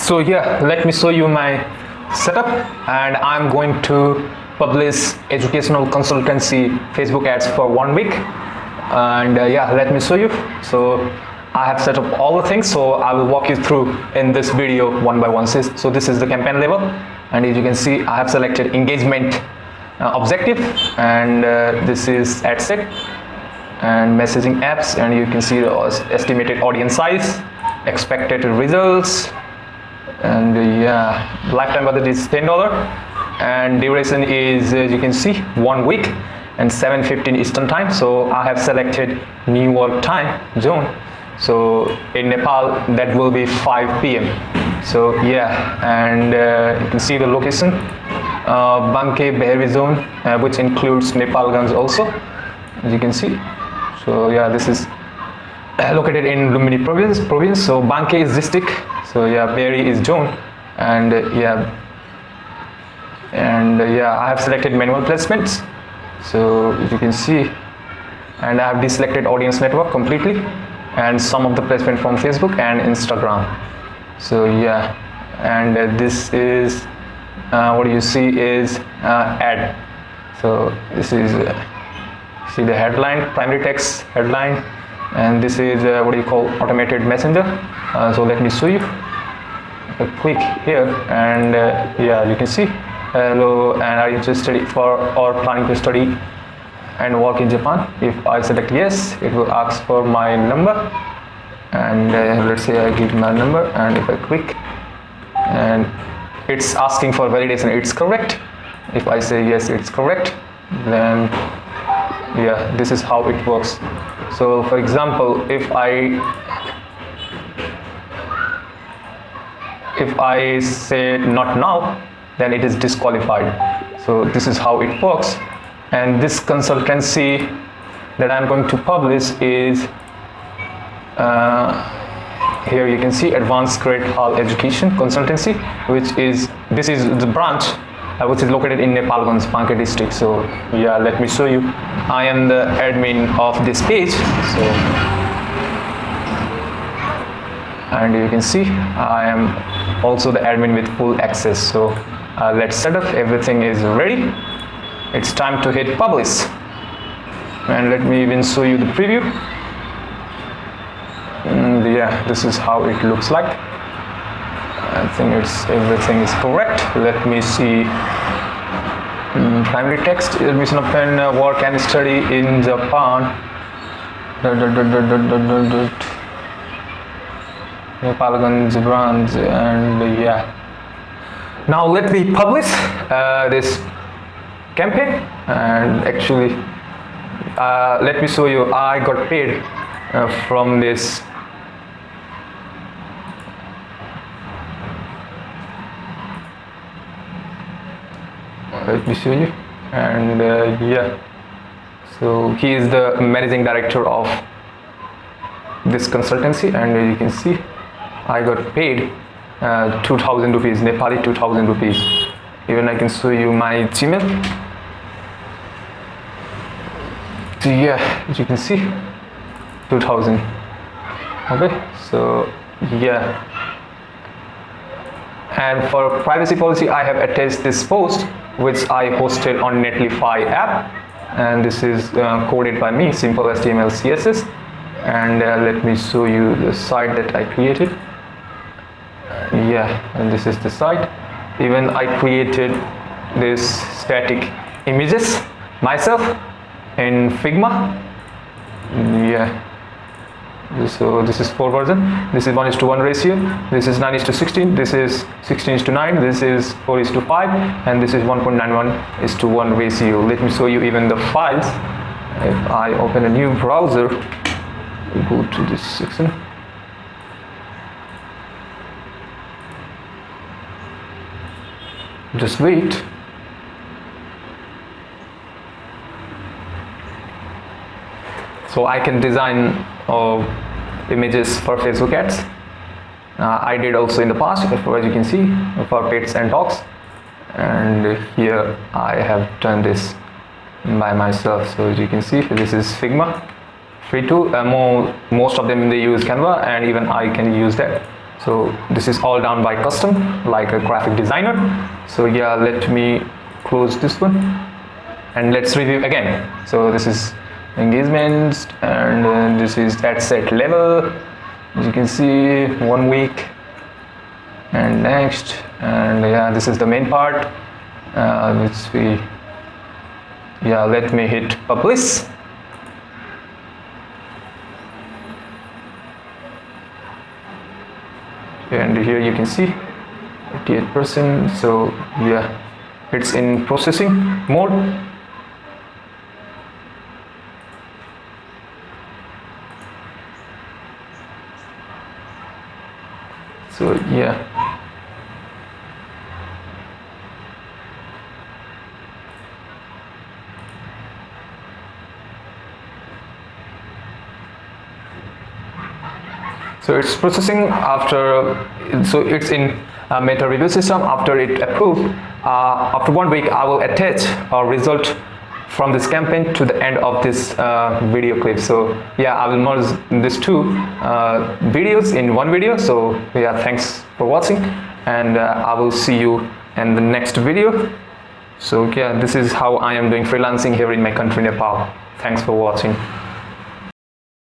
So yeah, let me show you my setup, and I'm going to publish educational consultancy Facebook ads for 1 week. And yeah, let me show you. So I have set up all the things, so I will walk you through in this video one by one. So this is the campaign level, and as you can see, I have selected engagement objective, and this is ad set and messaging apps, and you can see the estimated audience size, expected results, and yeah, lifetime budget is $10, and duration is, as you can see, 1 week and 7:15 Eastern time. So I have selected New York time zone, so in Nepal that will be 5 p.m. so yeah, and you can see the location, Banke Behri zone, which includes Nepalganj also, as you can see. So yeah, this is located in Lumini province. So Banke is district, so yeah, Behri is zone, and yeah, I have selected manual placements, so as you can see, and I have deselected audience network completely, and some of the placement from Facebook and Instagram. So yeah, and this is what you see is ad. So this is see the headline, primary text headline, and this is what do you call automated messenger. So let me show you. I click here, and yeah, you can see hello, and are you interested for or planning to study and work in Japan? If I select yes, it will ask for my number, and let's say I give my number, and if I click, and it's asking for validation, it's correct. If I say yes, it's correct, then yeah, this is how it works. So for example, if I say not now, then it is disqualified. So this is how it works. And this consultancy that I'm going to publish is here you can see Advanced Great Hall Education Consultancy, this is the branch which is located in Nepalganj, Banke district. So yeah, let me show you. I am the admin of this page, so, and you can see I am also the admin with full access. So let's set up, everything is ready. It's time to hit publish, and let me even show you the preview. And yeah, this is how it looks like. I think everything is correct. Let me see. Primary text, admission open, work and study in Japan. Nepalganj branch, and yeah. Now let me publish this campaign, and actually let me show you. I got paid from this. Let me show you, and yeah, so he is the managing director of this consultancy, and you can see I got paid 2,000 rupees, Nepali 2,000 rupees. Even I can show you my Gmail. So yeah, as you can see, 2,000. Okay, so yeah. And for privacy policy, I have attached this post which I hosted on Netlify app, and this is coded by me, simple HTML CSS. And let me show you the site that I created. Yeah, and this is the site. Even I created this static images myself in Figma. Yeah. So this is 4 version. This is 1:1 ratio. This is 9:16. This is 16:9. This is 4:5, and this is 1.91:1 ratio. Let me show you even the files. If I open a new browser, go to this section. Just wait. So I can design images for Facebook ads. I did also in the past, as you can see, for pets and dogs. And here I have done this by myself. So as you can see, this is Figma free tool. Most of them they use Canva, and even I can use that. So this is all done by custom, like a graphic designer. So yeah, let me close this one and let's review again. So this is engagements, and this is ad set level. As you can see, 1 week and next, and yeah, this is the main part, which we, yeah, let me hit publish. And here you can see 88%. So yeah, it's in processing mode. So yeah, so it's processing after, so it's in meta review system. After it approved, after 1 week I will attach a result from this campaign to the end of this video clip. So yeah, I will merge these two videos in one video. So yeah, thanks for watching, and I will see you in the next video. So yeah, this is how I am doing freelancing here in my country, Nepal. Thanks for watching.